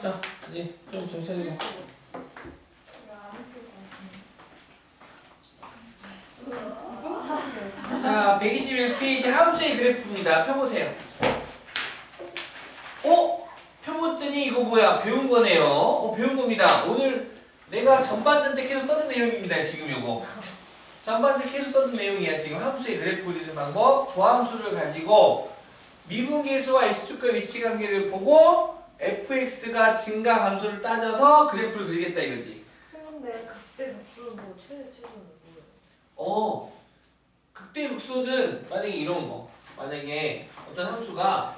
자, 이제 좀 정신 차리고. 자, 121페이지 함수의 그래프입니다. 펴보세요. 펴봤더니 이거 뭐야? 배운 거네요. 배운 겁니다. 오늘 내가 전반전 때 계속 떠든 내용입니다. 지금 요거. 전반전 때 계속 떠든 내용이야. 지금 함수의 그래프 그리는 방법. 도함수를 가지고 미분계수와 x축과 위치관계를 보고 fx가 증가 함수를 따져서 그래프를 그리겠다 이거지. 근데 극대 극수는 뭐 최소는 뭐예요? 극대 극소는 만약에 이런 거. 만약에 어떤 함수가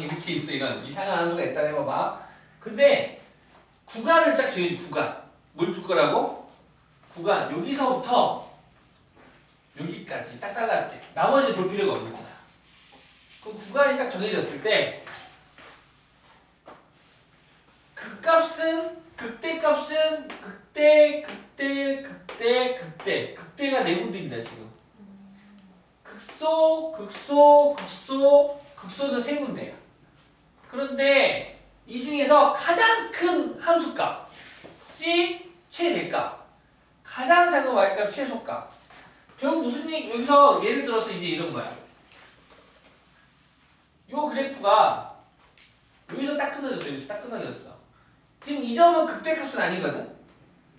이렇게 있어. 이런 이상한 함수가 있다 해봐봐. 근데 구간을 쫙 정해줘. 구간. 뭘 줄 거라고? 구간. 여기서부터 여기까지 딱 잘랐대. 나머지는 볼 필요가 없는 거야. 그 구간이 딱 정해졌을 때 그 값은 극대값은 극대가 네 군데입니다. 지금 극소는 세 군데야. 그런데 이 중에서 가장 큰 함수값이 최대값, 가장 작은 y값 최소값. 결국 무슨 얘기? 여기서 예를 들어서 이제 이런 거야. 요 그래프가 여기서 딱 끊어졌어. 여기서 딱 끊어졌어. 지금 이 점은 극대값은 아니거든.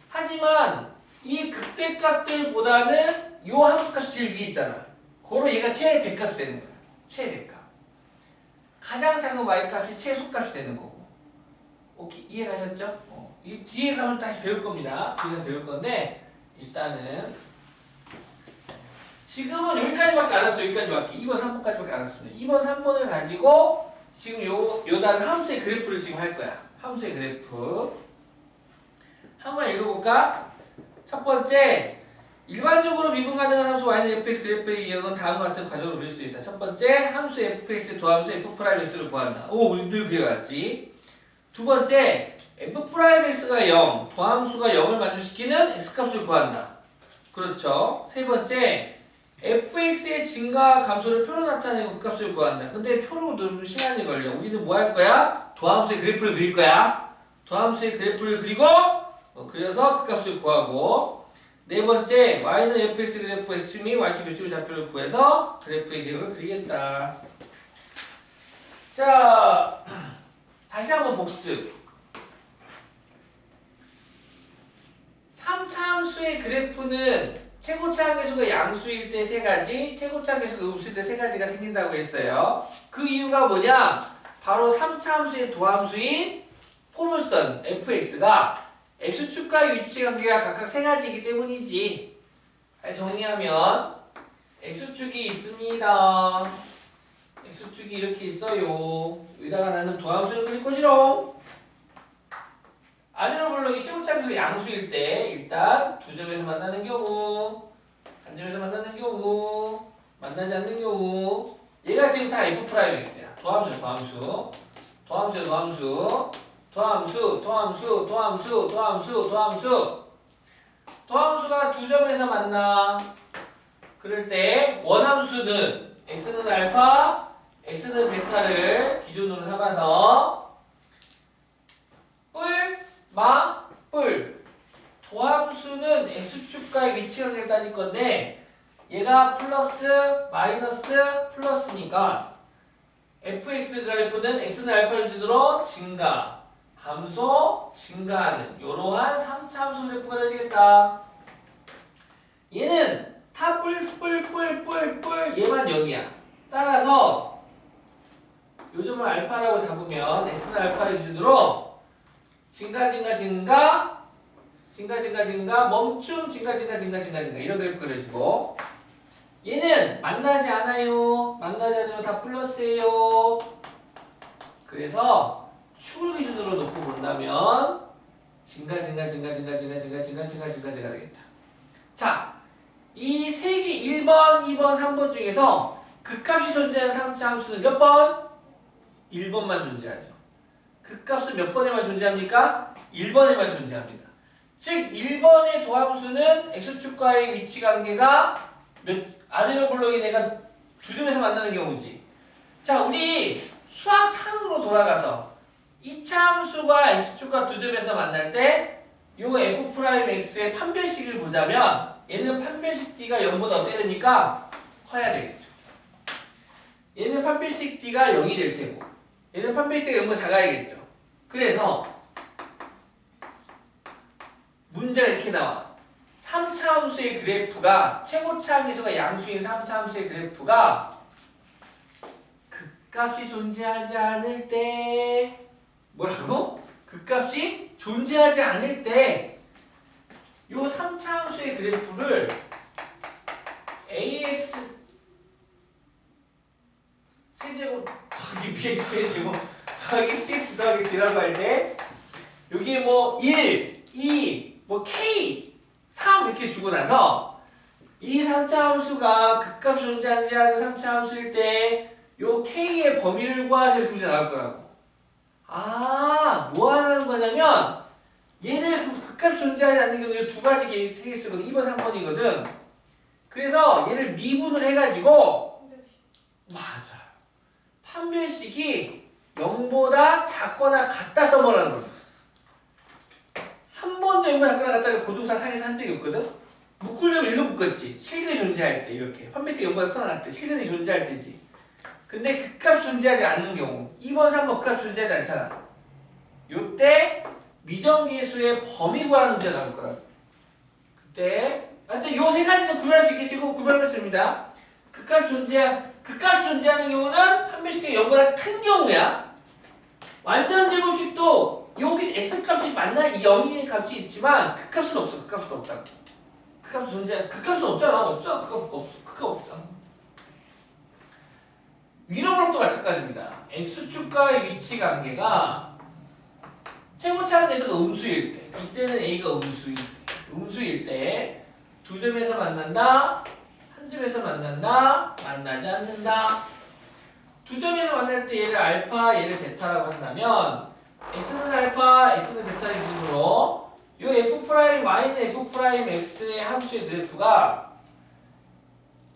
하지만 이 극대값들보다는 요 함수값이 제일 위에 있잖아. 고로 얘가 최대값이 되는 거야. 최대값. 가장 작은 y값이 최소값이 되는 거고. 오케이, 이해 가셨죠? 이 뒤에 가면 다시 배울 겁니다. 뒤에서 배울 건데 일단은 지금은 여기까지밖에 안 왔어. 여기까지밖에. 2번, 3번까지밖에 안 왔습니다. 2번, 3번을 가지고 지금 요 다른 함수의 그래프를 지금 할 거야. 함수의 그래프. 한번 읽어볼까? 첫 번째, 일반적으로 미분 가능한 함수 y는 fx 그래프의 유형은 다음과 같은 과정으로 그릴 수 있다. 첫 번째, 함수 fx의 도함수 f'x를 구한다. 우리 늘 그래왔지. 두 번째, f'x가 0, 도함수가 0을 만족시키는 x값을 구한다. 그렇죠. 세 번째, fx의 증가 감소를 표로 나타내고 그 값을 구한다. 근데 표로 너무 시간이 걸려. 우리는 뭐 할 거야? 도함수의 그래프를 그릴 거야. 도함수의 그래프를 그리고 그려서 그 값을 구하고. 네 번째, y는 fx 그래프 x축 및 y축 몇축의 좌표를 구해서 그래프의 개요를 그리겠다. 자, 다시 한번 복습. 3차 함수의 그래프는 최고차 한계수가 양수일 때 세 가지, 최고차 한계수가 음수일 때 세 가지가 생긴다고 했어요. 그 이유가 뭐냐? 바로 3차 함수의 도함수인 포물선 fx가 x축과의 위치 관계가 각각 세 가지이기 때문이지. 잘 정리하면 x축이 있습니다. x축이 이렇게 있어요. 여기다가 나는 도함수를 그릴 거지롱. 아래로 블록이 최고차에서 양수일 때 일단 두 점에서 만나는 경우, 한 점에서 만나는 경우, 만나지 않는 경우, 얘가 지금 다 f'x야. 도함수가 두 점에서 만나. 그럴 때 원함수는 x는 알파, x는 베타를 기준으로 삼아서 뿔 도함수는 x축과의 위치관계를 따질 건데 얘가 플러스 마이너스 플러스니까 fx 그래프는 x는 알파 기준으로 증가, 감소, 증가하는 이러한 3차 함수 그래프가 그려지겠다. 얘는 다 뿔 얘만 0이야. 따라서 요즘은 알파라고 잡으면 x는 알파를 기준으로 증가, 멈춤, 증가 이런 그래프 그려지고 얘는 만나지 않아요. 만나지 않으면 다 플러스예요. 그래서 축을 기준으로 놓고 본다면 증가 되겠다. 자, 이 세 개 1번, 2번, 3번 중에서 극값이 존재하는 3차 함수는 몇 번? 1번만 존재하죠. 극값은 몇 번에만 존재합니까? 1번에만 존재합니다. 즉 1번의 도함수는 x축과의 위치관계가 아래로 블록이 내가 두 점에서 만나는 경우지. 자, 우리 수학상으로 돌아가서 이차 함수가 x축과 두 점에서 만날 때 요 f'x의 판별식을 보자면 얘는 판별식 d가 0보다 어떻게 됩니까? 커야 되겠죠. 얘는 판별식 d가 0이 될 테고 얘는 판별식 d가 0보다 작아야겠죠. 그래서 문제가 이렇게 나와. 3차 함수의 그래프가 최고차 함수가 양수인 3차 함수의 그래프가 극값이 존재하지 않을 때 뭐라고? 극값이 존재하지 않을 때 요 3차 함수의 그래프를 ax 세제곱 더하기 bx 세제곱 더하기 cx 더하기 d라고 할 때 여기에 뭐 1, 2, 뭐 k, 3 이렇게 주고 나서 이 3차 함수가 극값 존재하지 않은 3차 함수일 때 요 k의 범위를 구하세요. 문제 나올 거라고. 아, 뭐 하는 거냐면 얘를 극값 존재하지 않는 경우에 두 가지 케이스거든. 2번, 3번이거든. 그래서 얘를 미분을 해가지고 맞아. 판별식이 0보다 작거나 같다 써보라는 거야. 한 번도 0보다 작거나 같다는 고등사 상에서 한 적이 없거든. 묶으려면 일로 묶었지. 실근이 존재할 때 이렇게. 판별식이 0보다 크거나 같다. 실근이 존재할 때지. 근데 극값 존재하지 않는 경우 2번, 3번 극값 존재하지 않잖아. 요때 미정계수의 범위 구하는 문제가 나올 거야. 그때 하여튼 요 세 가지는 구별할 수 있겠지. 그거 구별할 수 있습니다. 극값 존재하는 경우는 판별식이 0보다 큰 경우야. 완전 제곱식도 여기 x값이 만나 0인 값이 있지만 극값은 없어. 극값은 없다. 극값은 없잖아. 없잖아. 극값 없잖아. 위로블록도 마찬가지입니다. x축과의 위치 관계가 최고차 함수가 음수일 때, 이때는 a가 음수일 때 두 점에서 만난다, 한 점에서 만난다, 만나지 않는다. 두 점에서 만날 때 얘를 알파, 얘를 베타라고 한다면 x는 알파, x는 베타를 기준으로 이 f' y는 f' x의 함수의 그래프가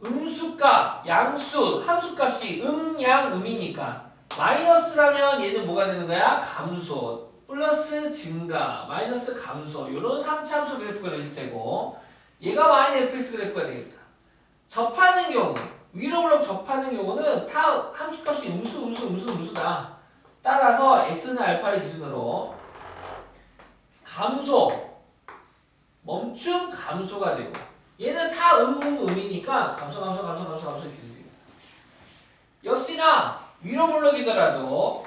음수값, 양수, 함수값이 양, 음이니까 마이너스라면 얘는 뭐가 되는 거야? 감소, 플러스 증가, 마이너스 감소 이런 3차 함수 그래프가 되실 테고 얘가 y는 fx 그래프가 되겠다. 접하는 경우, 위로 블록 접하는 경우는 다 함수값이 음수다. 따라서 x는 알파를 기준으로 감소, 멈춤, 감소가 되고 얘는 다 음이니까 감소 이렇게 됩니다. 역시나 위로 블록이더라도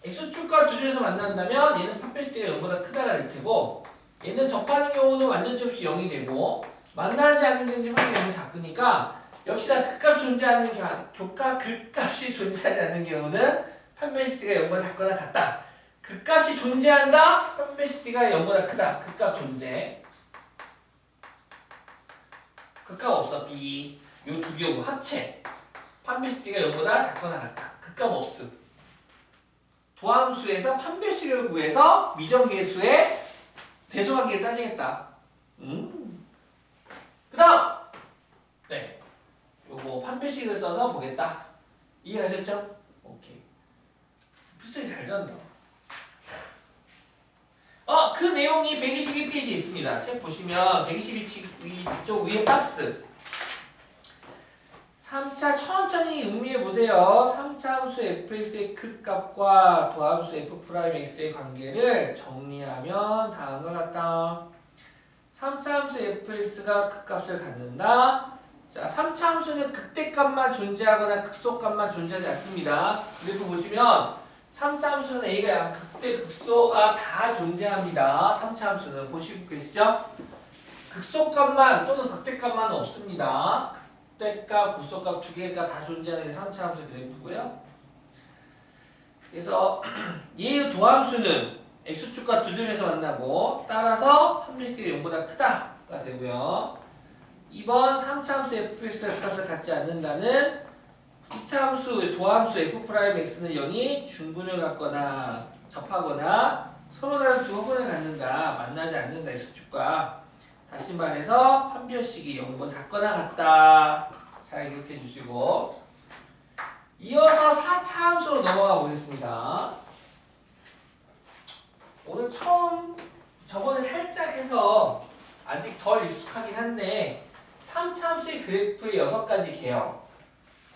x축과 두 점에서 만난다면 얘는 판별식대가 0보다 크다가 될 테고 얘는 접하는 경우는 완전 접시 0이 되고 만나지 않는 경우는 확률이 작으니까 역시나 극값이 존재하지 않는 경우는 판별식대가 0보다 작거나 같다. 극값이 존재한다. 판별식대가 0보다 크다. 극값 존재. 극값 없어. B. 요 두 경우 합체. 판별식대가 0보다 작거나 같다. 극값 없음. 도함수에서 판별식을 구해서 미정계수의 대소관계를 따지겠다. 그 다음! 네. 요거 판별식을 써서 보겠다. 이해하셨죠? 오케이. 풀스이 잘 잡는다. 그 내용이 122페이지에 있습니다. 책 보시면 122쪽 위에 박스. 3차 천천히 음미해 보세요. 3차 함수 fx의 극값과 도함수 f'x의 관계를 정리하면 다음과 같다. 3차 함수 fx가 극값을 갖는다. 자, 3차 함수는 극대값만 존재하거나 극소값만 존재하지 않습니다. 그래프 보시면 3차 함수는 a가 극대, 극소가 다 존재합니다. 3차 함수는 보시고 계시죠? 극소값만 또는 극대값만 없습니다. 극대값, 극소값 두 개가 다 존재하는 게 3차 함수 그래프고요. 그래서 얘의 도함수는 x축과 두 점에서 만나고 따라서 판별식이 0보다 크다가 되고요. 2번 3차 함수 fx가 값을 갖지 않는다는 2차 함수 도함수 f'x는 0이 중근을 갖거나 접하거나 서로 다른 두 허분을 갖는다. 만나지 않는다. x축과 다시 말해서 판별식이 0보다 작거나 같다. 잘 기억해 주시고 이어서 4차 함수로 넘어가 보겠습니다. 오늘 처음 저번에 살짝 해서 아직 덜 익숙하긴 한데 3차 함수의 그래프의 6가지 개형,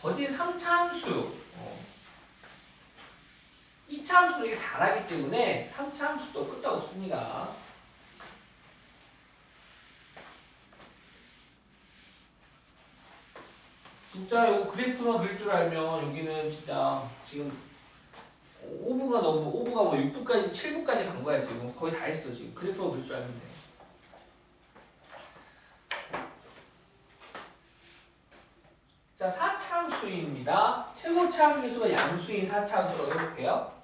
거진 3차 함수, 2차 함수도 되게 잘하기 때문에 3차 함수도 끝도 없습니다. 진짜 이거 그래프만 그릴 줄 알면 여기는 진짜 지금 5부가 뭐 6부까지 7부까지 간 거야. 지금 거의 다 했어. 지금 그래프만 그릴 줄 알면 돼. 자, 4차 함수입니다. 최고차 함수가 양수인 4차 함수라고 해볼게요.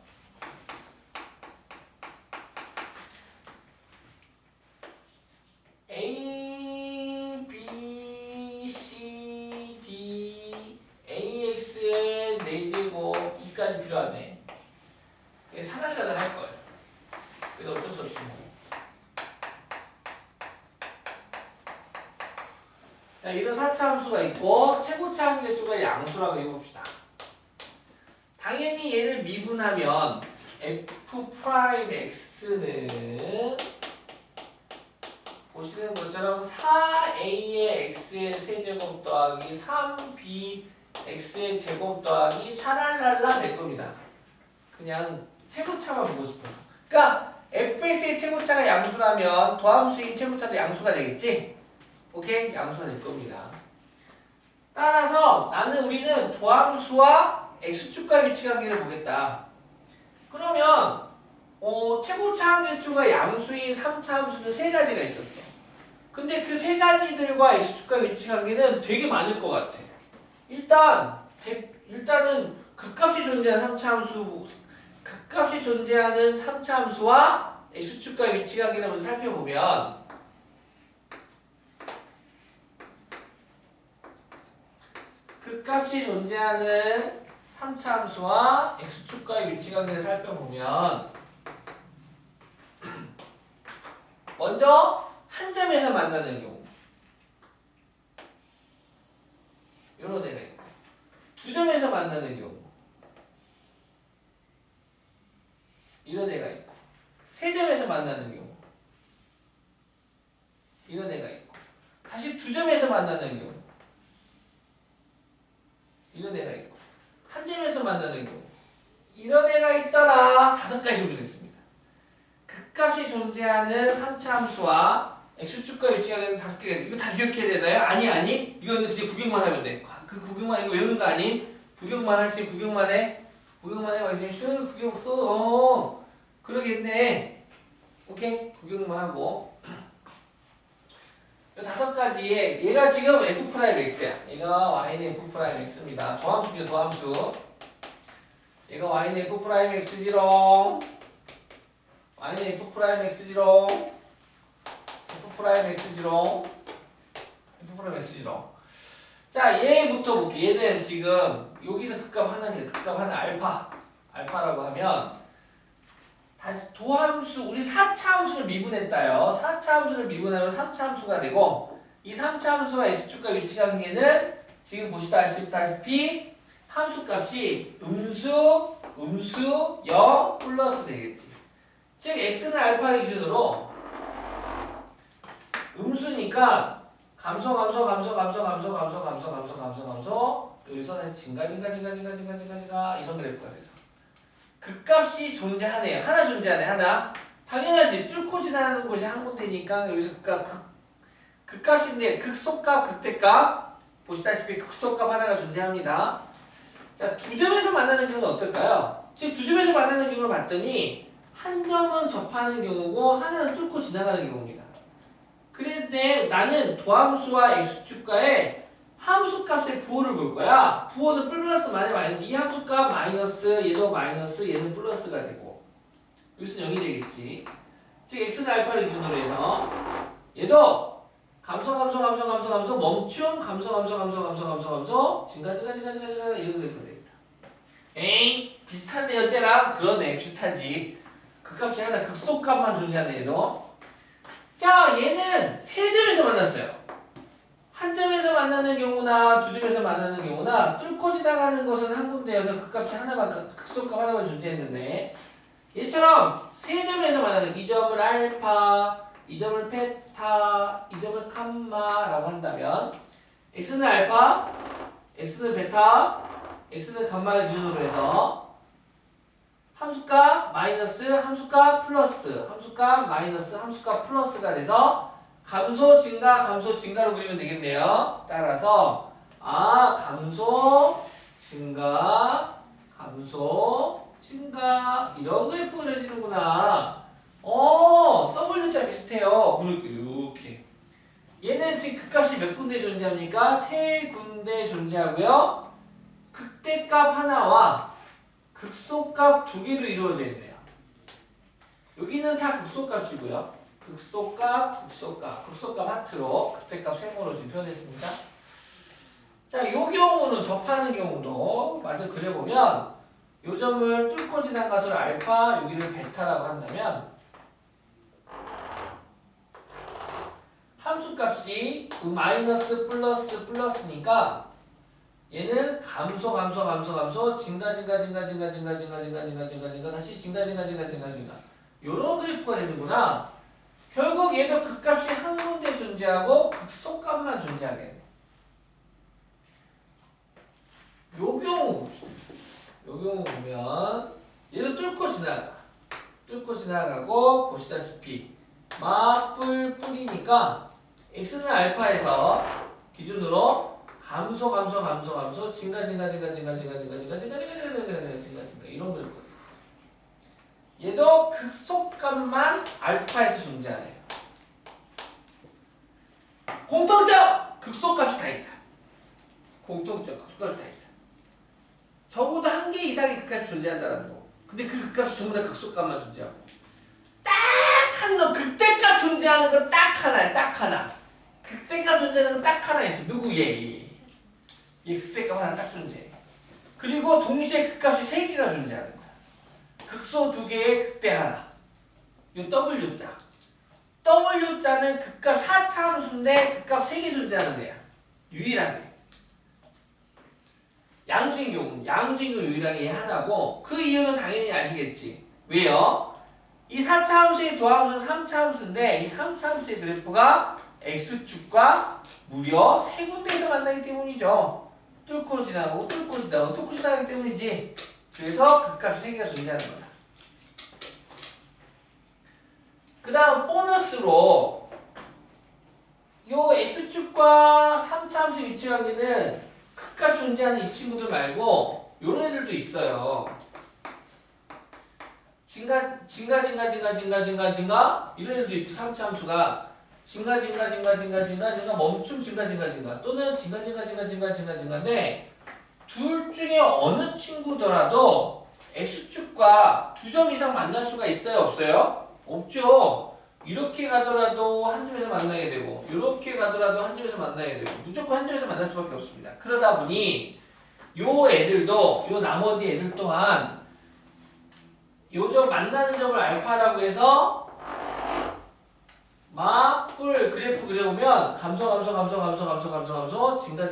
A, B, C, D, AX의 4제곱 2까지 필요하네. 이게 사라져도 할 거예요. 그래도 어쩔 수 없지 뭐. 자, 이런 4차 함수가 있고 최고차 함수가 양수라고 해봅시다. 당연히 얘를 미분하면 f'x는 보시는 것처럼 4a의 x의 세제곱 더하기 3b x의 제곱 더하기 샤랄랄라 될 겁니다. 그냥 최고차만 보고 싶어서. 그러니까 fx의 최고차가 양수라면 도함수인 최고차도 양수가 되겠지? 오케이? 양수가 될 겁니다. 따라서 우리는 도함수와 x축과 위치관계를 보겠다. 그러면 최고차 함수가 양수인 3차 함수는 3가지가 있었어. 근데 그 3가지들과 x축과 위치관계는 되게 많을 것 같아. 일단은 극값이 존재하는 3차 함수, 극값이 존재하는 3차 함수와 x축과 위치관계를 먼저 살펴보면 극값이 존재하는 3차 함수와 x축과의 위치관계를 살펴보면 먼저 한 점에서 만나는 경우 요런 애가 있고, 두 점에서 만나는 경우 이런 애가 있고, 세 점에서 만나는 경우 이런 애가 있고, 다시 두 점에서 만나는 경우 이런 애가 있고, 한 점에서 만나는 경우 이런 애가 있더라. 5가지 정도겠습니다. 극값이 존재하는 3차 함수와 x축과 위치관계는 5개가 이거 다 기억해야 되나요? 아니 이거는 그냥 구경만 하면 돼. 그 구경만 이거 외우는 거 아님? 구경만 할시 구경만 해. 구경만 해봐. 그냥 구경 그러겠네. 오케이? 구경만 하고. 5가지에 얘가 지금 f'x야. 얘가 y는 f'x입니다. 도함수죠, 도함수. 얘가 y는 f'x지롱. y는 f'x지롱. f'x지롱. 자, 얘부터 볼게. 얘는 지금 여기서 극값 하나입니다. 극값 하나 알파라고 하면 다시 도함수, 우리 4차 함수를 미분했다요. 4차 함수를 미분하면 3차 함수가 되고, 이 3차 함수와 x축과 위치관계는 지금 보시다시피 함수값이 음수 0 플러스 되겠지. 즉 x는 알파를 기준으로 음수니까 감소 여기서 다시 증가 이런 그래프가 되죠. 극값이 존재하네요. 하나 존재하네. 하나. 당연하지. 뚫고 지나가는 곳이 한 군데니까 여기서 극값인데 극소값, 극대값 보시다시피 극소값 하나가 존재합니다. 자, 두 점에서 만나는 경우는 어떨까요? 즉 두 점에서 만나는 경우를 봤더니 한 점은 접하는 경우고 하나는 뚫고 지나가는 경우입니다. 그런데 나는 도함수와 x축과의 함수값의 부호를 볼 거야. 부호는 플러스 마이너스. 이 함수값 마이너스, 얘도 마이너스, 얘는 플러스가 되고 여기서 0이 되겠지. 즉 x는 알파를 기준으로 해서 얘도 감소 멈춤 감소 증가 이런 그래프가 되겠다. 에잉 비슷하네요 쟤랑. 그러네 비슷하지. 극값이 하나 극소값만 존재하네 얘도. 자 얘는 세 점에서 만났어요. 한 점에서 만나는 경우나 두 점에서 만나는 경우나 뚫고 지나가는 것은 한 군데여서 그 값이 하나만 극소값 하나만 존재했는데 얘처럼 세 점에서 만나는 이 점을 알파, 이 점을 베타, 이 점을 감마라고 한다면 x는 알파, x는 베타, x는 감마를 기준으로 해서 함수값 마이너스 함수값 플러스 함수값 마이너스 함수값 플러스가 돼서 감소 증가로 그리면 되겠네요. 따라서 감소 증가 이런 그래프 그려지는구나. W자 비슷해요. 이렇게 얘는 지금 극값이 몇 군데 존재합니까? 세 군데 존재하고요. 극대값 하나와 극소값 두 개로 이루어져 있네요. 여기는 다 극소값이고요. 극소값 하트로 극대값 세모로 지금 표현했습니다. 자, 이 경우는 접하는 경우도 마저 그려보면 이 점을 뚫고 지난 것을 알파, 여기를 베타라고 한다면 함수값이 마이너스 플러스니까 얘는 감소 증가 다시 증가 요런 그래프가 되는구나. 결국 얘도 극값이 한 군데 존재하고 극소값만 존재하겠네. 요 경우 보면 얘도 뚫고 지나가고 보시다시피 뿌리니까 x는 알파에서 기준으로 감소 증가 이런 그래프가 얘도 극소값만 알파에서 존재하네요. 공통점! 극소값이 다 있다. 적어도 한 개 이상의 극값이 존재한다는 거. 근데 그 극값이 전부 다 극소값만 존재하고 딱 한 놈 극대값 존재하는 건 딱 하나야. 딱 하나. 극대값 존재하는 건 딱 하나 있어. 누구? 얘 극대값 하나 딱 존재해. 그리고 동시에 극값이 세 개가 존재하는 거야. 극소 두 개에 극대 하나. 이 W자. W자는 극값 4차 함수인데 극값 3개 존재하는 애야. 유일하게. 양수인 경우 유일하게 얘 하나고 그 이유는 당연히 아시겠지. 왜요? 이 4차 함수의 도함수는 3차 함수인데 이 3차 함수의 그래프가 x축과 무려 세 군데에서 만나기 때문이죠. 뚫고 지나가기 때문이지. 그래서 극값이 3개가 존재하는 거야. 그 다음 보너스로 요 x축과 3차 함수 위치 관계는 극값 존재하는 이 친구들 말고 요런 애들도 있어요. 증가 이런 애들도 있고 3차 함수가 증가 멈춤 증가 또는 증가인데 둘 중에 어느 친구더라도 x축과 2점 이상 만날 수가 있어요 없어요? 없죠. 이렇게 가더라도 한 점에서 만나게 되고 이렇게 가더라도 한 점에서 만나게 되고 무조건 한 점에서 만날 수밖에 없습니다. 그러다 보니 요 나머지 애들 또한 요 점 만나는 점을 알파라고 해서 그래프 그려보면 감소 증가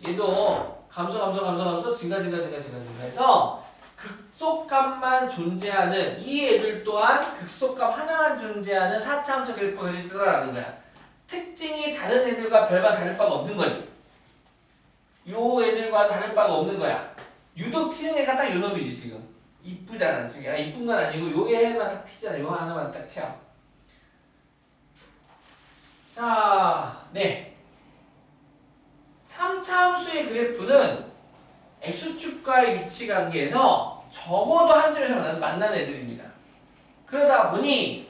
얘도 감소 증가 해서 극소값만 존재하는 이 애들 또한 극소값 하나만 존재하는 4차 함수 그래프가 그려지더라는 거야. 특징이 다른 애들과 별반 다를 바가 없는 거지. 요 애들과 다를 바가 없는 거야. 유독 튀는 애가 딱 요 놈이지 지금. 이쁘잖아 지금. 이쁜 건 아니고 요 애만 딱 튀잖아. 요 하나만 딱 튀어. 자, 네. 3차 함수의 그래프는 x축과의 위치 관계에서 적어도 한 점에서 만나는 애들입니다. 그러다 보니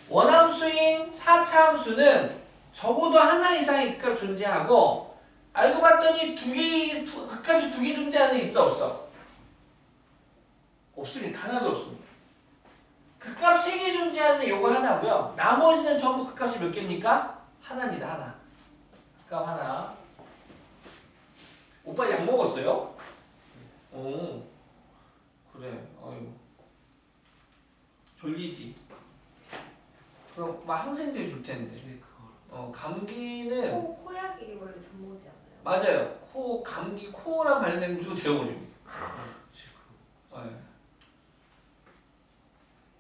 원함수인 4차 함수는 적어도 하나 이상의 극값 존재하고 알고 봤더니 극값이 두 개 존재하는 애 있어 없어? 없습니다. 하나도 없습니다. 극값 3개 존재하는 애 요거 하나고요. 나머지는 전부 극값이 몇 개입니까? 하나입니다. 하나. 극값 하나. 오빠 약 먹었어요? 오, 그래. 아유, 졸리지. 그거 막 항생제 줄 텐데 왜 그걸? 감기는 코약이 원래 전문이지 않아요? 맞아요. 감기, 코랑 관련된 건 무조건 재워버립니다. 네.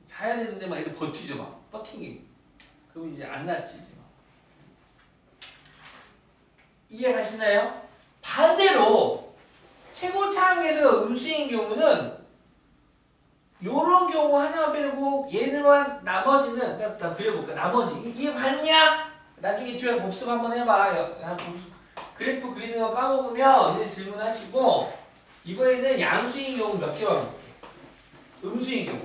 자야 되는데 막 이렇게 버티죠, 막. 버팅이. 그럼 이제 안 낫지, 이제 막. 이해 가시나요? 반대로, 최고차항에서 음수인 경우는 요런 경우 하나만 빼고 얘네만 나머지는 다 그려볼까? 나머지 이해 갔냐? 나중에 집에서 복습 한번 해봐. 그래프 그리는 거 까먹으면 이제 질문하시고 이번에는 양수인 경우 몇 개만 볼게. 음수인 경우.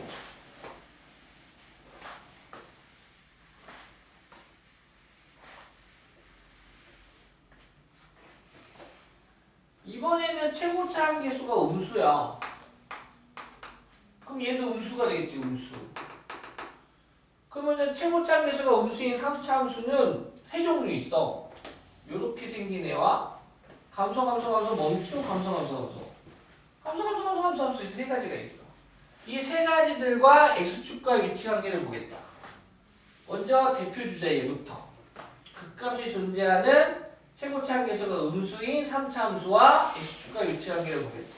이번에는 최고차항 계수가 음수야. 그럼 얘도 음수가 되겠지, 음수. 그러면은 최고차항 계수가 음수인 3차 함수는 세 종류 있어. 요렇게 생긴 애와 감소 멈추고 감소 이렇게 세 가지가 있어. 이 세 가지들과 x축과 위치 관계를 보겠다. 먼저 대표 주자 얘부터. 극값이 존재하는 최고차항 계수가 음수인 3차 함수와 x축과 위치 관계를 보겠다.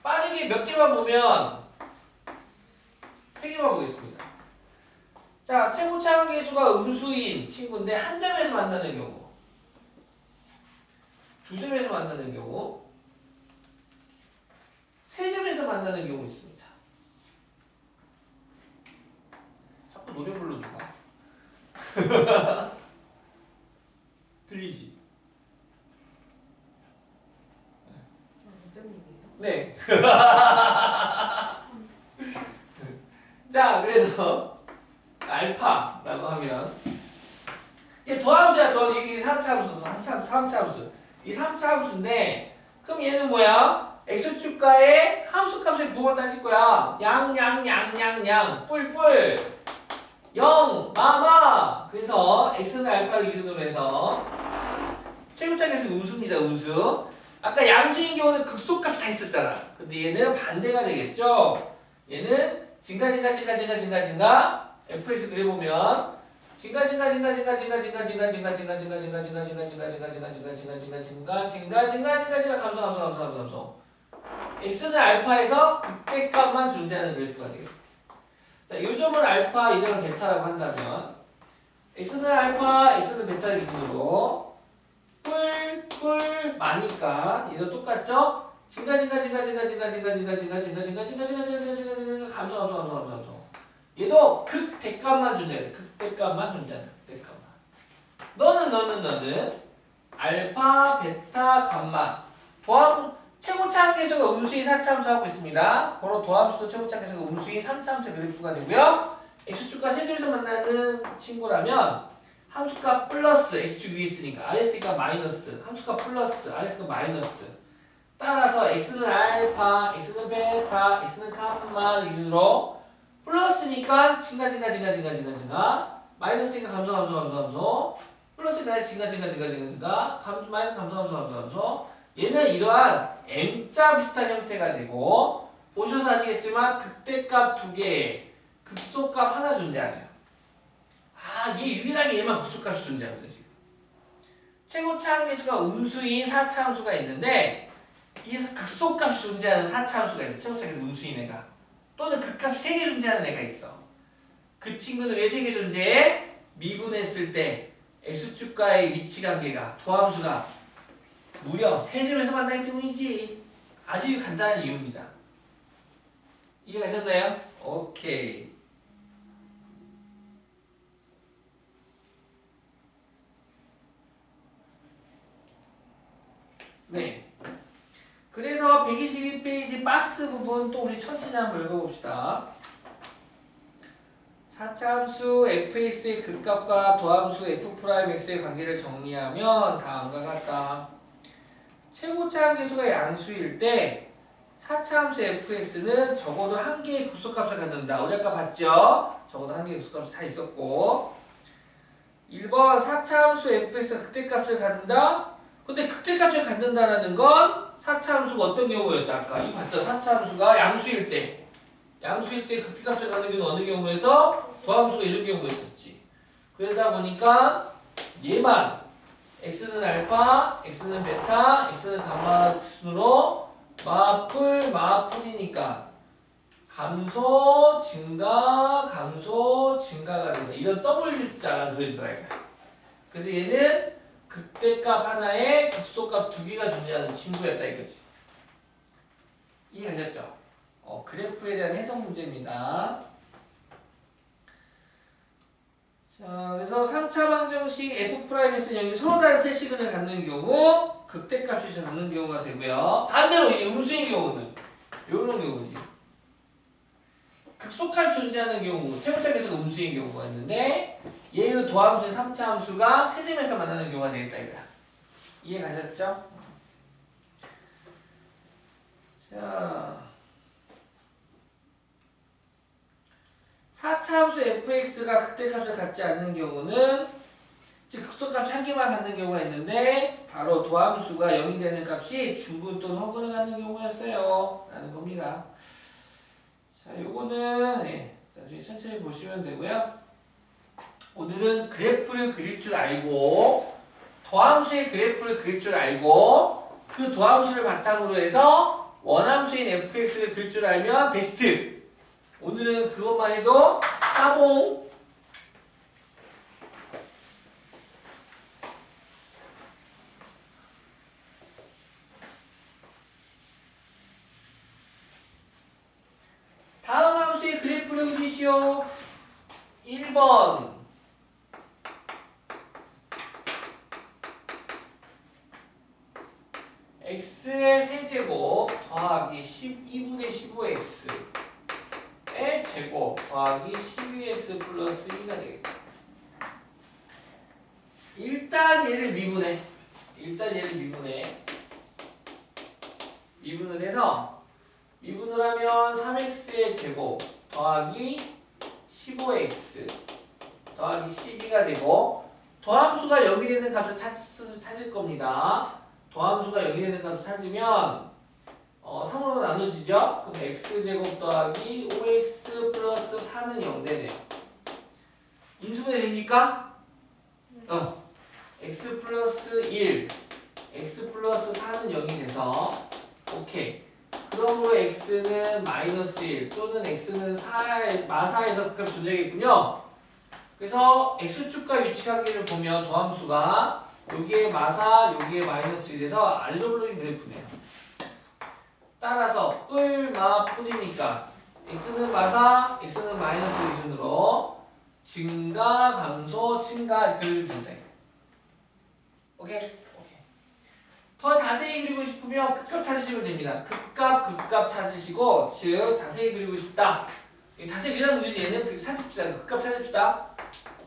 빠르게 몇 개만 보면 세 개만 보겠습니다. 자, 최고차항 계수가 음수인 친구인데 한 점에서 만나는 경우, 두 점에서 만나는 경우, 세 점에서 만나는 경우 있습니다. 자꾸 노래 불러 누가? 들리지? 네. 자, 그래서 알파라고 하면 이게 더함수야. 이게 3차 함수, 3차 함수. 이 3차 함수인데 그럼 얘는 뭐야? x축과의 함수값을 부호만 따질 거야. 양, 뿔, 0, 마마. 그래서 x는 알파를 기준으로 해서 최고차항에서 음수입니다. 음수. 아까 양수인 경우는 극소값이 다 있었잖아. 근데 얘는 반대가 되겠죠. 얘는 증가 fx 그려보면 증가 감소 x는 알파에서 극대값만 존재하는 그래프가 되겠다. 자, 이 점을 알파, 이 점을 베타라고 한다면 x는 알파, x는 베타를 기준으로 뿔 마니까 얘도 똑같죠? 증가 감소 얘도 극대값만 존재해. 극대값만 존재한다. 극대값만. 너는 알파, 베타, 감마 도함 최고차항 계수가 음수인 4차 함수 하고 있습니다. 바로 도함수도 최고차항 계수가 음수인 3차 함수의 그래프가 되고요. x축과 세점에서 만나는 친구라면 함수값 플러스 x축 위에 있으니까 rs가 마이너스, 함수값 플러스 rs가 마이너스. 따라서 x는 알파, x는 베타, x는 감마 기준으로 플러스니까 증가 마이너스니까 감소 플러스니까 증가 마이너스 감소 얘는 이러한 m자 비슷한 형태가 되고 보셔서 아시겠지만 극대값 두 개, 극소값 하나 존재하네요. 아, 얘 유일하게 얘만 극소값이 존재합니다. 지금 최고차항 계수가 음수인 4차 함수가 있는데 이 극소값이 존재하는 4차 함수가 있어. 최고차항 계수 음수인 애가 또는 극값 3개 존재하는 애가 있어. 그 친구는 왜 3개 존재해? 미분했을 때 x축과의 위치 관계가 도함수가 무려 3점에서 만나기 때문이지. 아주 간단한 이유입니다. 이해가셨나요? 오케이. 네. 그래서 122페이지 박스 부분 또 우리 천천히 한번 읽어봅시다. 4차 함수 fx의 극값과 도함수 f'x의 관계를 정리하면 다음과 같다. 최고차항 계수가 양수일 때 4차 함수 fx는 적어도 한 개의 극소값을 갖는다. 우리 아까 봤죠? 적어도 한 개의 극소값이 다 있었고 1번 4차 함수 fx가 극대값을 갖는다. 근데 극대값을 갖는다는 건 4차 함수가 어떤 경우였어? 아까 이거 봤죠? 4차 함수가 양수일 때 극대값을 갖는 경우는 어느 경우에서 도함수가 이런 경우가 있었지. 그러다 보니까 얘만 x는 알파, x는 베타, x는 감마 순으로 마뿔이니까 감소, 증가, 감소, 증가가 돼서 이런 W자가 그려지더라 이거야. 그래서 얘는 극대값 하나에 극소값 두 개가 존재하는 친구였다 이거지. 이해가셨죠? 그래프에 대한 해석 문제입니다. 자, 그래서 3차 방정식 F'X는 여기 서로 다른 세 시근을 갖는 경우 극대값이 갖는 경우가 되고요. 반대로 이 음수인 경우는 이런 경우지. 극소값이 존재하는 경우, 최고점에서 음수인 경우가 있는데 얘의 도함수 3차 함수가 세점에서 만나는 경우가 되겠다 이거야. 이해 가셨죠? 자, 4차 함수 fx가 극대값을 갖지 않는 경우는 즉 극소값 한 개만 갖는 경우가 있는데 바로 도함수가 0이 되는 값이 중분 또는 허근을 갖는 경우였어요 라는 겁니다. 자, 요거는 나중에 천천히 보시면 되고요. 오늘은 그래프를 그릴 줄 알고 도함수의 그래프를 그릴 줄 알고 그 도함수를 바탕으로 해서 원함수인 fx를 그릴 줄 알면 베스트. 오늘은 그것만 해도 따봉. 다음 함수의 그래프를 그리시오. 1번 x의 세제곱 더하기 12분의 15x의 제곱 더하기 12x 플러스 2가 되겠다. 일단 얘를 미분해. 미분을 해서 미분을 하면 3x의 제곱 더하기 15x 더하기 12가 되고 도함수가 0이 되는 값을 찾을 겁니다. 도함수가 0이 되는 값을 찾으면 3으로 나누시죠? 그럼 x제곱 더하기 5x 플러스 4는 0되네요. 인수분해 됩니까? x 플러스 1, x 플러스 4는 0이 돼서 오케이. 그러므로 x는 마이너스 1 또는 x는 마사에서 그 값이 존재하겠군요. 그래서 x축과 위치관계를 보면 도함수가 여기에 마사, 여기에 마이너스 1에서 알로블로인 그래프네요. 따라서 뿔마뿐이니까 x는 마사, x는 마이너스 기준으로 증가, 감소, 증가 그려주면 된다. 오케이? 더 자세히 그리고 싶으면 극값 찾으시면 됩니다. 극값 찾으시고 즉 자세히 그리고 싶다. 자세히 그리는 문제지. 얘는 찾읍시다. 극값 찾읍시다.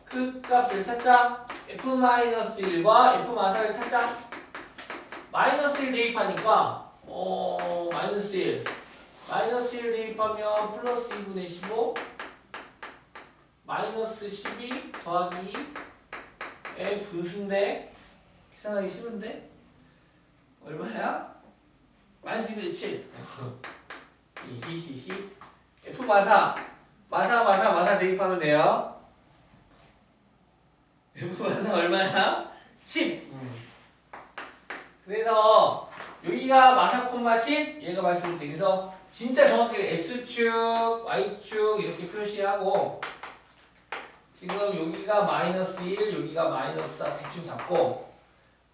극값을 찾자. f-1과 f-를 찾자. 마이너스 1 대입하니까 마이너스 1 대입하면 플러스 2분의 15 마이너스 12 더하기 2의 분수인데 계산하기 싫은데 얼마야? 마이너스 2분의 7 히히히히 F 마사 대입하면 돼요. F 마사 얼마야? 10 그래서 여기가 마사 콤마 10 얘가 말씀드린 그래서 진짜 정확하게 X축, Y축 이렇게 표시하고 지금 여기가 마이너스 1 여기가 마이너스 4 대충 잡고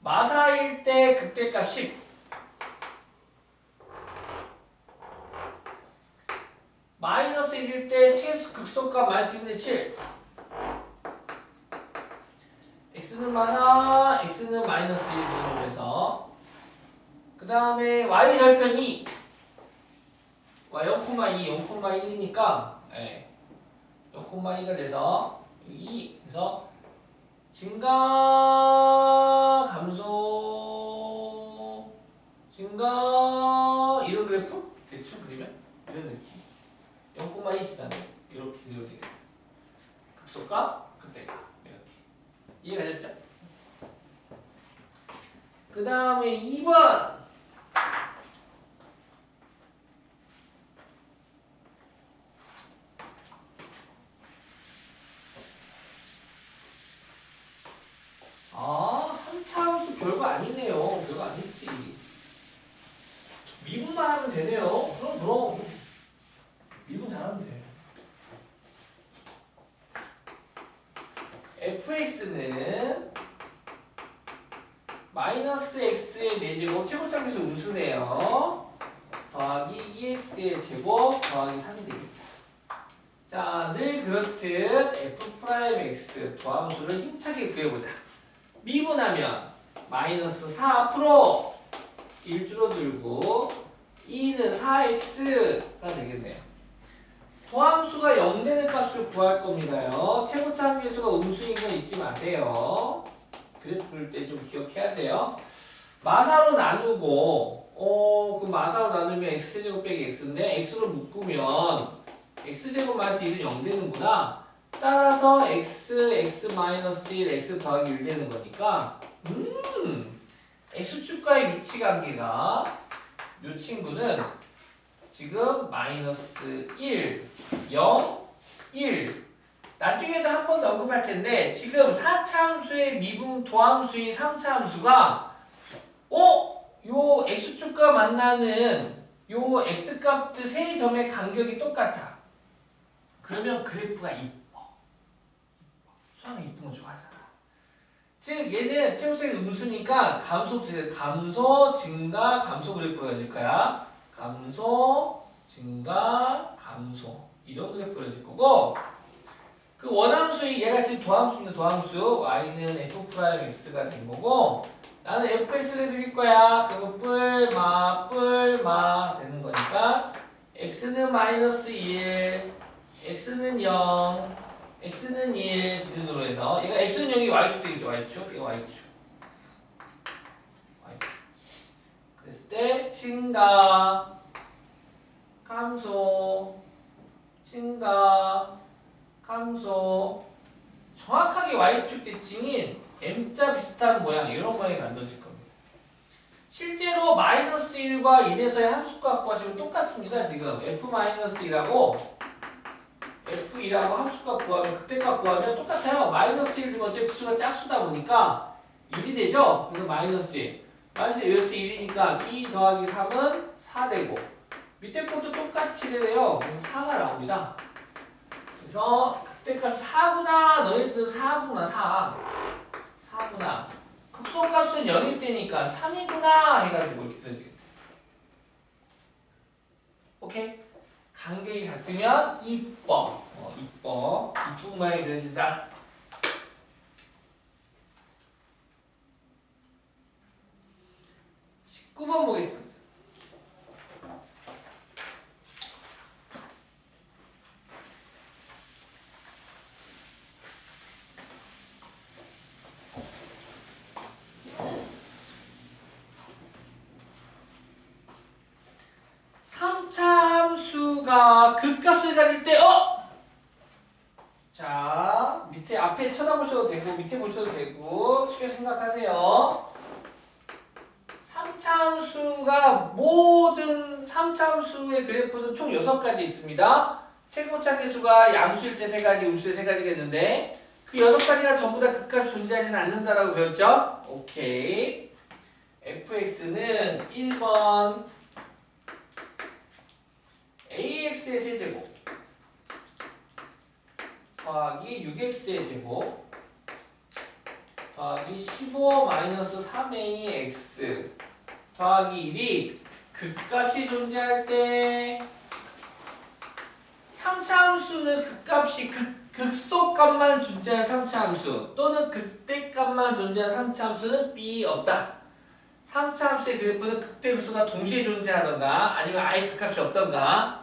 마사일 때 극대값 10 마이너스 1일 때 극소값 마이너스 1분의 7 x는 마사 x는 마이너스 1 기준으로 해서 그 다음에 y절편 2 0,2니까 0,2가 돼서 2 그래서 증가 감소 증가 이런 그래프 대충 그리면 이런 느낌 0,2시다네 이렇게 그려도 되겠다. 극소값 극대값 이렇게 이해가셨죠? 그 다음에 2번 fx는 마이너스 x의 4제곱 최고차계수 음수네요. 더하기 2x의 제곱 더하기 3이 되겠다. 자, 늘 그렇듯 f'x 도함수를 힘차게 구해보자. 미분하면 마이너스 4 앞으로 1 줄어들고 2는 4x가 되겠네요. 도함수가 0 되는 값을 구할 겁니다요. 최고차 함수가 음수인 건 잊지 마세요. 그래프 그릴 때 좀 기억해야 돼요. 마사로 나누고 그 마사로 나누면 x제곱 빼기 x인데 x로 묶으면 x제곱 마이너스 1은 0 되는구나. 따라서 x x 더하기 1 되는 거니까 x축과의 위치관계가 이 친구는 지금 마이너스 1, 0, 1 나중에도 한 번 더 언급할 텐데 지금 4차 함수의 미분 도함수인 3차 함수가 요 x축과 만나는 요 x값들 세 점의 간격이 똑같아. 그러면 그래프가 이뻐. 수학이 이쁜 거 좋아하잖아. 즉 얘는 최고차계수 음수니까 감소 증가 감소 그래프가 그려질 거야. 감소 증가 감소 이런 그래프가 그려질 거고 그 원함수인 얘가 지금 도함수입니다. 도함수 y는 f'x가 된 거고 나는 fx를 그릴 거야. 그리고 뿔마 되는 거니까 x는 마이너스 1 x는 0 x는 1 기준으로 해서 얘가 x는 0이 y축 되겠죠. y축 이거 y축 그랬을 때 증가 감소 증가 감소 정확하게 y축 대칭인 m자 비슷한 모양 이런 모양이 만들어질 겁니다. 실제로 마이너스 1과 1에서의 함수값 구하시면 똑같습니다. 지금 f-1하고 f2라고 함수값 구하면 극대값 구하면 똑같아요. 마이너스 1 두면 어차피 수가 짝수다 보니까 1이 되죠. 그래서 마이너스 1 마이너스 1이 1이니까 2 더하기 3은 4 되고 밑에 것도 똑같이 돼요. 그래서 4가 나옵니다. 그래서 극대값 4구나 너희들 4구나 4구나 극소값은 0일 때니까 3이구나 해가지고 이렇게 그려지겠다. 오케이? 간격이 같으면 이뻐 이쁜 모양이 그려진다. 19번 보겠습니다. 함수가 극값을 가질 때 자 밑에 앞에 쳐다보셔도 되고 밑에 보셔도 되고 쉽게 생각하세요. 3차 함수가 모든 3차 함수의 그래프는 총 6가지 있습니다. 최고차계수가 양수일 때 3가지, 음수일 때 3가지가 있는데 그 6가지가 전부 다 극값이 존재하지는 않는다라고 배웠죠? 오케이. fx는 1번 ax의 세제곱 더하기 6x의 제곱 더하기 15 마이너스 3ax 더하기 1이 극값이 존재할 때 3차 함수는 극값이 극소값만 존재하는 3차 함수 또는 극대값만 존재하는 3차 함수는 B 없다. 3차 함수의 그래프는 극대극소가 동시에 존재하던가 아니면 아예 극값이 없던가.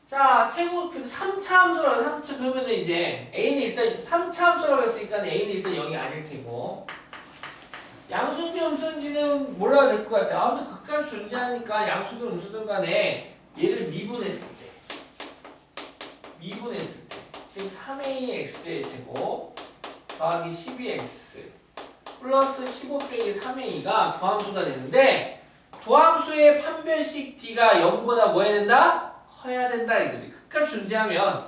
자, 최고 3차 함수라고 3차 그러면은 이제 a는 일단 3차 함수라고 했으니까 a는 일단 0이 아닐 테고 양수인지 음수인지는 몰라도 될 것 같아. 아무튼 극값이 존재하니까 양수든 음수든 간에 얘를 미분했을 때 즉 3ax의 제곱 더하기 12x 플러스 15 빼기 3a가 도함수가 되는데 도함수의 판별식 d가 0보다 뭐 해야 된다? 커야 된다 이거지. 극값 존재하면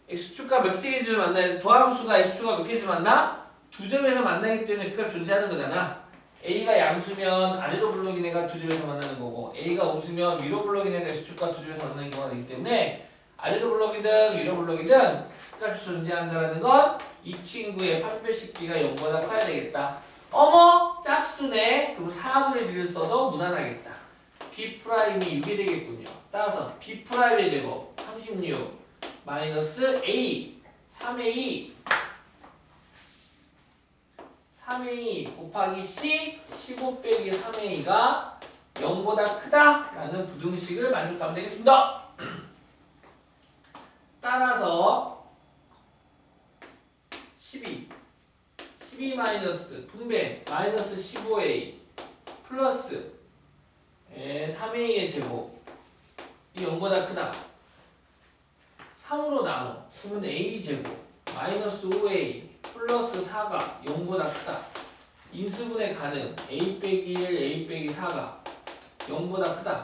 x축과 몇 개에서 만나야 도함수가 x축과 몇 개에서 만나? 두 점에서 만나기 때문에 극값 존재하는 거잖아. a가 양수면 아래로 블록인 애가 두 점에서 만나는 거고 a가 음수면 위로 블록인 애가 x축과 두 점에서 만나는 경우가 되기 때문에 아래로 블록이든 위로 블록이든 값이 존재한다는 건 이 친구의 판별식비가 0보다 커야 되겠다. 어머 짝수네. 그럼 4분의 1을 써도 무난하겠다. B'이 6이 되겠군요. 따라서 B'의 제곱 36 마이너스 A 3A 곱하기 C 15 빼기 3A가 0보다 크다라는 부등식을 만족하면 되겠습니다. 따라서 12 마이너스 분배 마이너스 15A 플러스 3A의 제곱 이 0보다 크다. 3으로 나눠 그러면 A 제곱 마이너스 5A 플러스 4가 0보다 크다. 인수분해 가능 A 빼기 1 A 빼기 4가 0보다 크다.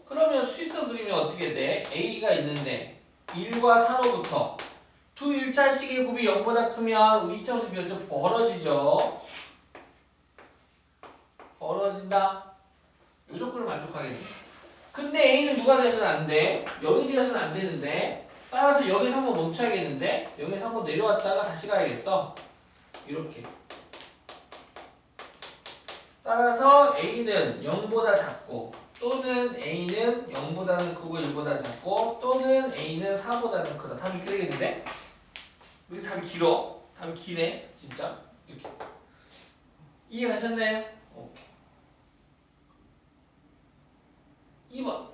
그러면 수직선 그리면 어떻게 돼? A가 있는데 1과 4로부터 두 1차식의 곱이 0보다 크면 우리 2차함수 비율 벌어지죠. 벌어진다. 이 조건을 만족하겠네. 근데 A는 누가 돼서는 안 돼? 0이 되어서는 안 되는데 따라서 여기서 한번 멈춰야겠는데 여기서 한번 내려왔다가 다시 가야겠어. 이렇게. 따라서 A는 0보다 작고 또는 A는 0보다는 크고 1보다 작고 또는 A는 4보다는 크다. 답이 이렇게 되겠는데? 이렇게 답이 길어. 답이 기네. 진짜. 이렇게. 이해가셨나요? 오케이. 2번.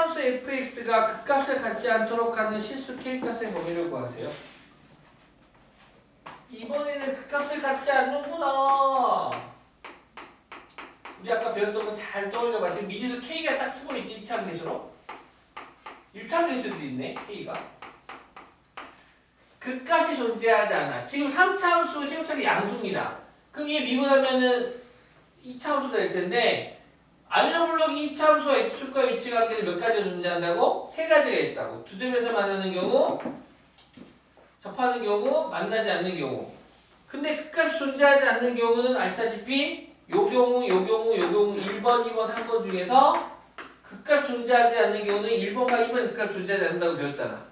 함수 fx가 극값을 갖지 않도록 하는 실수 k값의 범위를 구하세요. 이번에는 극값을 갖지 않는구나. 우리 아까 배웠던 거 잘 떠올려봐. 지금 미지수 k가 딱 쓰고 있지. 2차 계수로. 1차 계수도 있네. k가. 극값이 존재하지 않아. 지금 3차 함수 시험차기 양수입니다. 그럼 얘 미분하면은 2차 함수가 될 텐데 아미노 블록이 2차 함수와 x축과 위치 관계는 몇 가지가 존재한다고? 3가지가 있다고. 두 점에서 만나는 경우, 접하는 경우, 만나지 않는 경우. 근데 극값이 존재하지 않는 경우는 아시다시피 요 경우 1번, 2번, 3번 중에서 극값 존재하지 않는 경우는 1번과 2번의 극값 존재하지 않는다고 배웠잖아.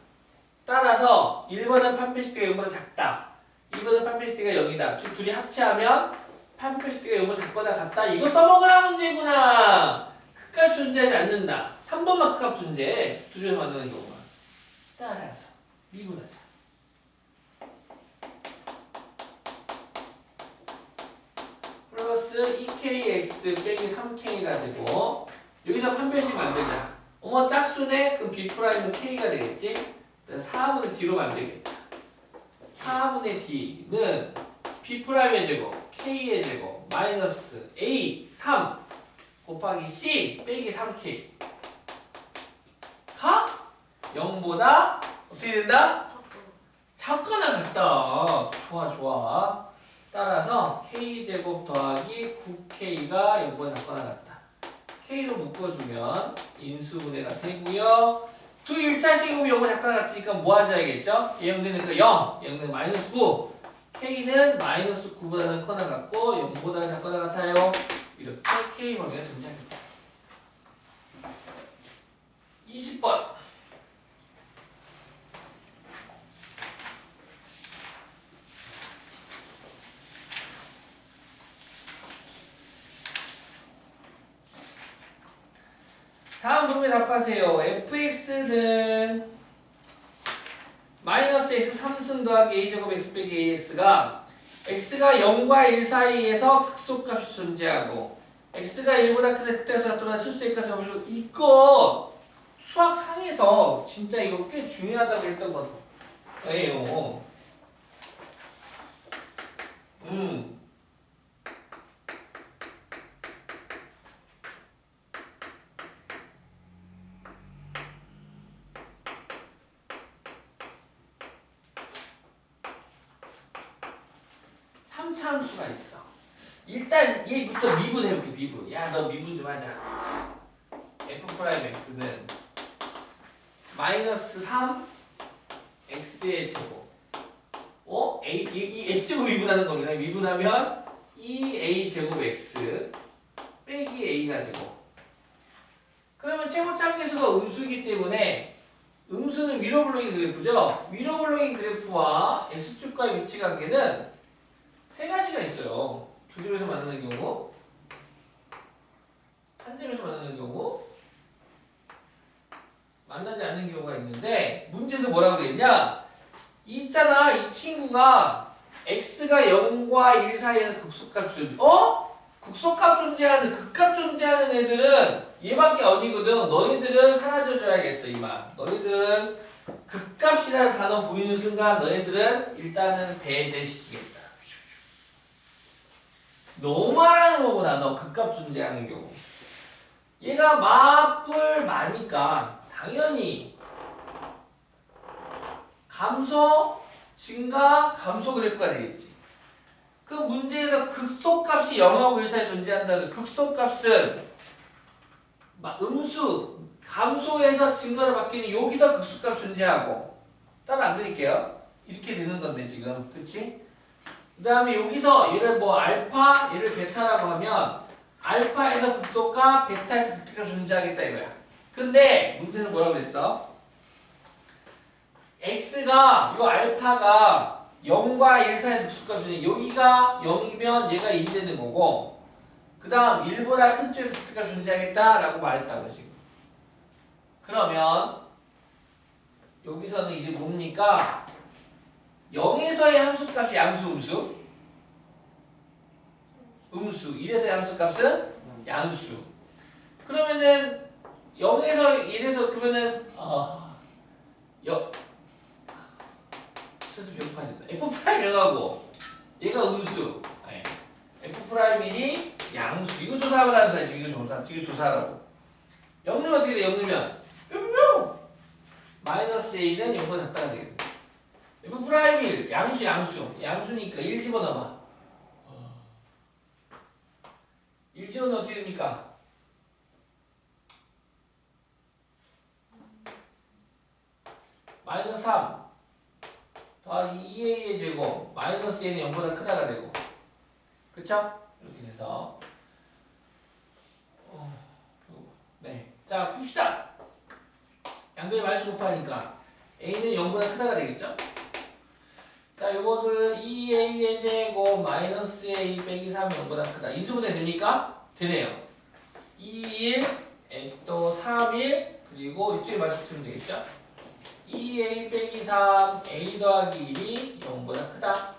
따라서 1번은 판별식비가 0보다 작다. 2번은 판별식비가 0이다. 즉 둘이 합치하면 판별식비가 0보다 작거나 같다. 이거 써먹으라 문제구나. 극값 존재하지 않는다. 3번만 극값 존재해. 두 점에서 만나는 경우가. 따라서 미분하자. 플러스 2kx 빼기 3k가 되고 여기서 판별식 만들자. 어머 짝수네? 그럼 B'은 k가 되겠지? 4분의 d로 만들겠다. 4분의 d는 B'의 제곱, k의 제곱, 마이너스 a 3 곱하기 c 빼기 3k 가 0보다 어떻게 된다? 작거나 같다. 좋아. 따라서 k제곱 더하기 9k가 0보다 작거나 같다. k로 묶어주면 인수분해가 되고요. 두 1차식이고 0보다 작거나 같으니까 모아줘야겠죠? 0되는 그 0, 0은 마이너스 9. k는 마이너스 9보다는 커나 같고 0보다 작거나 같아요. 이렇게 k 범위가 존재합니다. 20번. 다음 부분에 답하세요. fx는 마이너스 x 3승 더하기 a제곱 x 빼기 ax가 x가 0과 1 사이에서 극소값이 존재하고 x가 1보다 크다 극대값이 같더라 실수의 값이 없어지고 이거 수학상에서 진짜 이거 꽤 중요하다고 했던 거예요. 함수가 있어. 일단 얘부터 미분해볼게. 미분. 야 너 미분 좀 하자. f'x는 마이너스 3 x의 제곱. 이 x제곱 미분하는 겁니다. 미분하면 2a 제곱 x 빼기 a가 되고. 그러면 최고차 함계수가 음수이기 때문에 음수는 위로 볼록인 그래프죠. 위로 볼록인 그래프와 x축과의 위치 관계는 세 가지가 있어요. 두 점에서 만나는 경우, 한 점에서 만나는 경우, 만나지 않는 경우가 있는데 문제에서 뭐라고 그랬냐? 있잖아, 이 친구가 x가 0과 1 사이에서 극소값 극소값 존재하는, 극값 존재하는 애들은 얘밖에 아니거든. 너희들은 사라져줘야겠어, 이만. 너희들은 극값이라는 단어 보이는 순간 너희들은 일단은 배제시키겠다. 너무 말하는 거구나, 너 극값 존재하는 경우. 얘가 마뿔 마니까 당연히 감소, 증가, 감소 그래프가 되겠지. 그 문제에서 극소값이 0하고 1 사이에 존재한다 해서 극소값은 음수, 감소에서 증가로 바뀌는 여기서 극소값 존재하고, 따로 안 그릴게요. 이렇게 되는 건데 지금, 그치? 그 다음에 여기서 얘를 뭐 알파, 얘를 베타라고 하면 알파에서 극소값, 베타에서 극소값 존재하겠다 이거야. 근데 문제에서 뭐라고 그랬어? x가, 요 알파가 0과 1 사이에서 극소값 존재, 여기가 0이면 얘가 1이 되는 거고, 그 다음 1보다 큰 쪽에서 극소값 존재하겠다라고 말했다고 지금. 그러면 여기서는 이제 뭡니까? 0에서의 함수값이 양수, 음수? 음수. 1에서의 함수값은 양수. 그러면은 0에서 1에서 그러면은 슬슬 배고파진다. f' 여가고 얘가 음수. f'1이 양수. 이거 조사하면 하는 사이지. 이거 조사하라고. 0 넣으면 어떻게 돼? 0 넣으면 뿅뿅! 마이너스 a는 0보다 작다가 되겠네. f'1 양수니까 1 집어넣어봐. 1 집어넣으면 어떻게 됩니까? 마이너스 3 더하기 2a의 제곱 마이너스 a는 0보다 크다가 되고, 그쵸? 이렇게 돼서 네, 자 풉시다. 양변이 마이너스 곱하니까 a는 0보다 크다가 되겠죠? 자, 요거는 2a의 제곱 마이너스 a 빼기 3이 0보다 크다. 인수분해 됩니까? 되네요. 2, 1, 또 3, 1, 그리고 이쪽에 맞춰주면 되겠죠? 2a 빼기 3, a 더하기 1이 0보다 크다.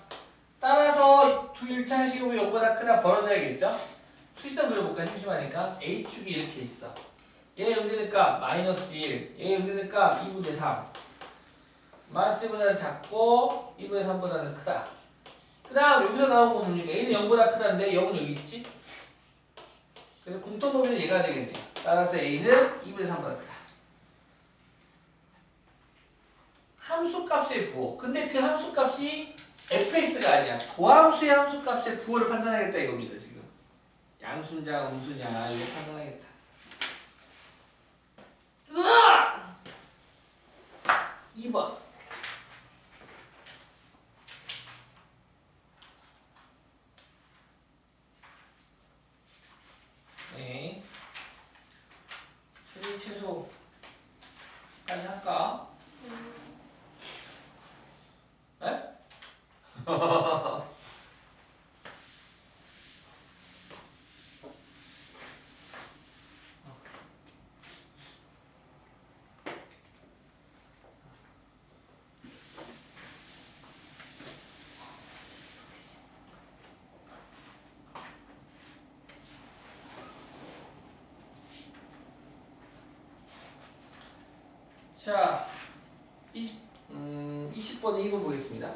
따라서 1차 식으로 0보다 크다 벌어져야겠죠? 수식선 그려볼까? 심심하니까. a축이 이렇게 있어. 얘 0 되니까 마이너스 1, 얘 0 되니까 2분의 3. 마이너스 1보다는 작고 2분의 3보다는 크다. 그 다음 여기서 나온 거 뭡니까? a는 0보다 크다는데 0은 여기 있지? 그래서 공통 범위는 얘가 되겠네요. 따라서 a는 2분의 3보다 크다. 함수값의 부호. 근데 그 함수값이 fx가 아니야. 도함수의 함수값의 부호를 판단하겠다 이겁니다. 지금 양수냐 음수냐 이거 판단하겠다. 으아! 2번 네, 최소까지 할까? 네? 자, 20번에 2번 보겠습니다.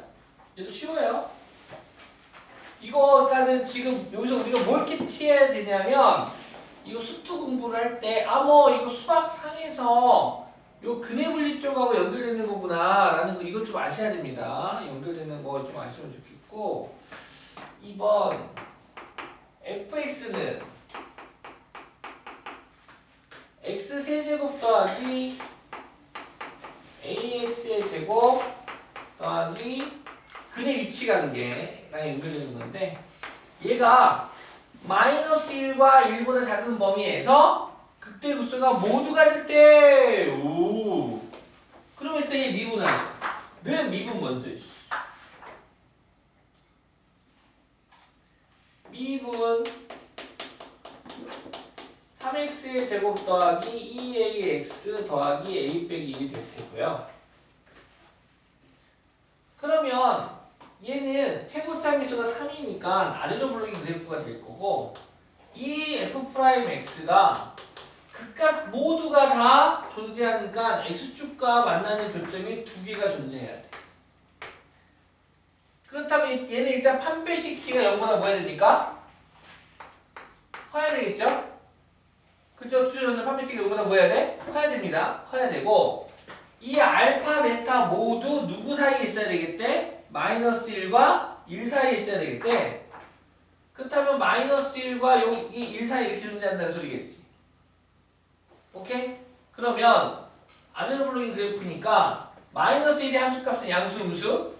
얘도 쉬워요. 이거 일단은 지금 여기서 우리가 뭘 캐치해야 되냐면, 이거 수투 공부를 할 때 이거 수학상에서 요 근해 분리 쪽하고 연결되는 거구나 라는 거 이것 좀 아셔야 됩니다. 연결되는 거 좀 아시면 좋겠고, 2번 fx는 x 세제곱 더하기 AX의 제곱 더하기 근의 위치 관계랑 연결되는 건데 얘가 마이너스 1과 1보다 작은 범위에서 극대극소가 모두 가질 때 오. 그럼 일단 얘 미분하는 거야. 왜 미분 먼저 미분 3x의 제곱 더하기 2ax 더하기 a 빼기 1이 될 테고요. 그러면 얘는 최고차함계수가 3이니까 아래로 불러진 그래프가 될 거고 이 f'x가 극각 모두가 다 존재하니까 x축과 만나는 교점이 두 개가 존재해야 돼. 그렇다면 얘는 일단 판별식 키가 0보다 뭐 해야 됩니까? 커야 되겠죠? 그죠? 투자자는 판별식 키가 0보다 뭐 해야 돼? 커야 됩니다. 커야 되고 이 알파, 베타 모두 누구 사이에 있어야 되겠대? 마이너스 1과 1 사이에 있어야 되겠대. 그렇다면 마이너스 1과 여기 1 사이에 이렇게 존재한다는 소리겠지. 오케이? 그러면 아래로 불러진 그래프니까 마이너스 1의 함수값은 양수, 음수?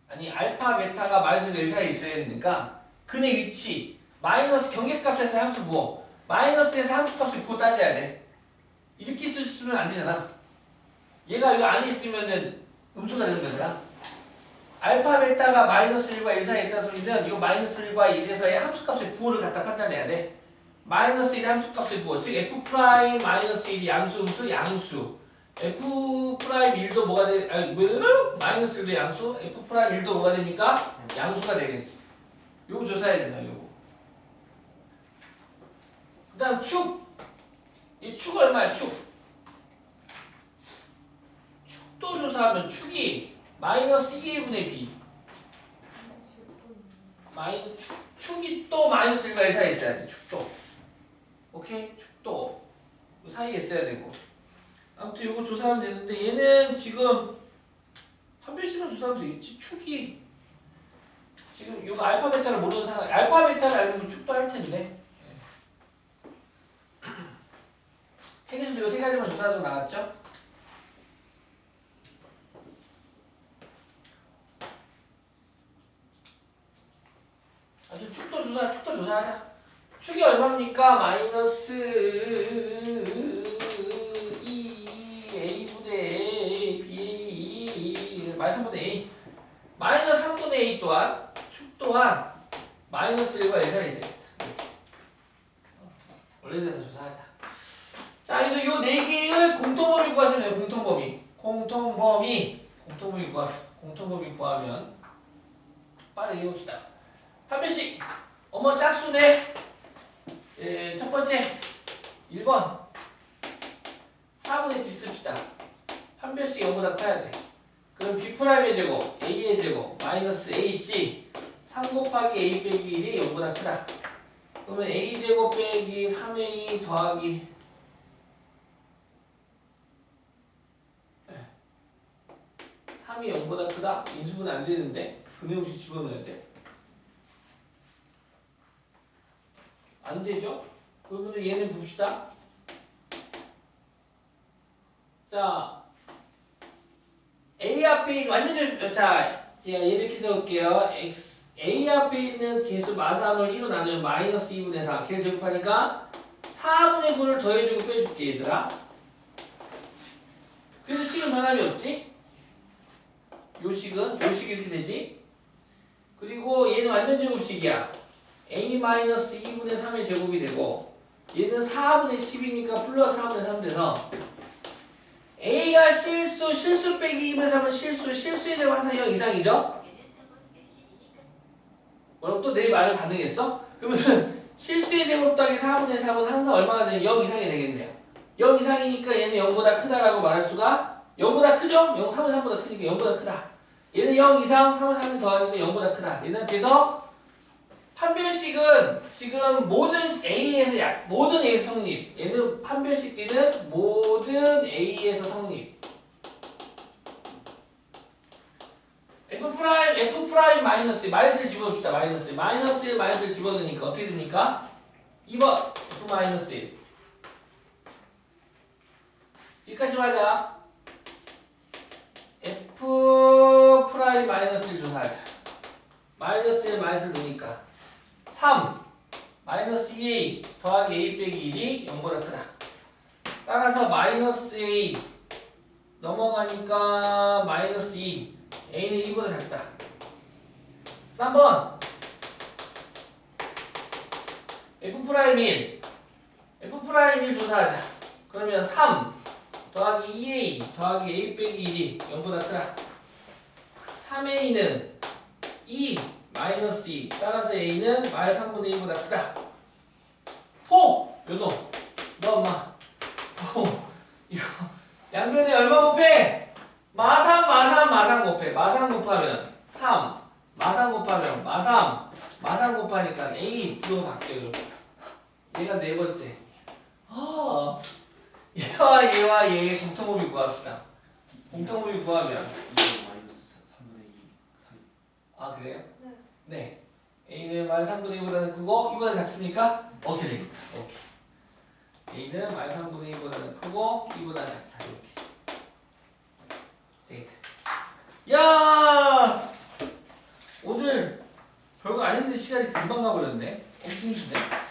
아니 알파, 베타가 마이너스 1 사이에 있어야 되니까 근의 위치 마이너스 경계값에서 함수 부호 마이너스에서 함수값을 부호 따져야 돼. 이렇게 쓰면 안 되잖아. 얘가 이거 안에 있으면은 음수가 되는 거잖아. 알파, 베타가 마이너스 1과 1 사이에 있다는 소리는 이 마이너스 1과 1에서의 함수값의 부호를 갖다 판단해야 돼. 마이너스 1의 함수값의 부호, 즉 f 프라임 마이너스 1이 양수, 음수, 양수. f 프라임 1도 뭐가 돼? 아니 마이너스 1도 양수, f 프라임 1도 뭐가 됩니까? 양수가 되겠지. 요거 조사해야 된다. 요거. 그다음 축. 이 축 얼마야? 축. 축도 조사하면 축이 마이너스 2의 분의 b. 축이 또 마이너스 1과 1 사이에 있어야 돼. 축도. 오케이? 축도. 그 사이에 있어야 되고. 아무튼 요거 조사하면 되는데 얘는 지금 판별식으로 조사하면 되겠지. 축이 지금 요거 알파 베타를 모르는 상황. 알파 베타를 알면 축도 할 텐데. 책에서도 요 세 가지만 조사하고 나왔죠? 아주 축도 조사하자. 축이 얼마입니까? 마이너스 2a분의 b 마이너스 3분의 a 마이너스 3분의 a 또한 축 또한 마이너스 1과 1 사이에 있어야겠다. 원래대로 조사하자. 자, 그래서 요 네 개의 공통범위 구하시면 돼요. 공통범위 구하면 빠르게 해봅시다. 판별식 어머 짝수네. 첫 번째 1번 4분의 d 씁시다. 판별식 0보다 커야 돼. 그럼 b'의 제곱 a의 제곱 마이너스 ac 3 곱하기 a 빼기 1이 0보다 크다. 그러면 a 제곱 빼기 3a 더하기 3이 0보다 크다? 인수분 안 되는데? 분의 없이 집어넣어야 돼? 안 되죠? 그러면 얘는 봅시다. 자, A 앞에 있는 완전 자, 제가 예를 이렇게 적을게요. A 앞에 있는 개수 마삼을 1로 나누면 마이너스 2분의 3. 걔를 제곱하니까 4분의 9를 더해주고 빼줄게 얘들아. 그래서 식은 변함이 없지? 요 식이 이렇게 되지? 그리고 얘는 완전 제곱식이야. a-2분의 3의 제곱이 되고 얘는 4분의 10이니까 플러스 4분의 3 돼서 a가 실수 빼기 2분의 3은 실수의 제곱 항상 0 이상이죠? 뭐라고 또 내 말을 반응했어? 그러면 실수의 제곱 더하기 4분의 3은 항상 얼마가 되면 0 이상이 되겠네요. 0 이상이니까 얘는 0보다 크다라고 말할 수가 0보다 크죠? 0, 3분의 3보다 크니까 0보다 크다. 얘는 0 이상 3분의 3이 더하니까 0보다 크다. 얘는 그래서 판별식은 지금 모든 A에서 성립. 얘는 판별식 D는 모든 A에서 성립. F' 마이너스를 집어봅시다. 마이너스를 집어넣으니까 어떻게 됩니까? 2번 F-1 여기까지만 하자. F 프라임 마이너스를 조사하자. 마이너스에 마이너스를 넣으니까 3 마이너스 2a 더하기 a 빼기 1이 0보다 크다. 따라서 마이너스 a 넘어가니까 마이너스 2 a는 2보다 작다. 3번 f 프라임 1 f 프라임 1 조사하자. 그러면 3 더하기 2a 더하기 a 빼기 1이 0보다 크다. 3a는 2 마이너스 2 따라서 a는 마이너스 3분의 2보다 크다. 포! 요놈 너 엄마 포 이거 양변에 얼마 곱해? 마상 곱해. 마상 곱하면 3 마상 곱하면 마상 곱하니까 a B로 바뀌어. 이렇게 얘가 네 번째. 얘와 얘의 공통범위 구합시다. 공통범위 구하면 2 마이너스 3분의 2 사이. 아 그래요? 네. 네. a는 마이너스 3분의 2보다는 크고 2보다 작습니까? 오케이. a는 마이너스 3분의 2보다는 크고 2보다 작다. 이렇게 되겠다. 야! 오늘 별거 아닌데 시간이 금방 가버렸네. 엄청 힘드네.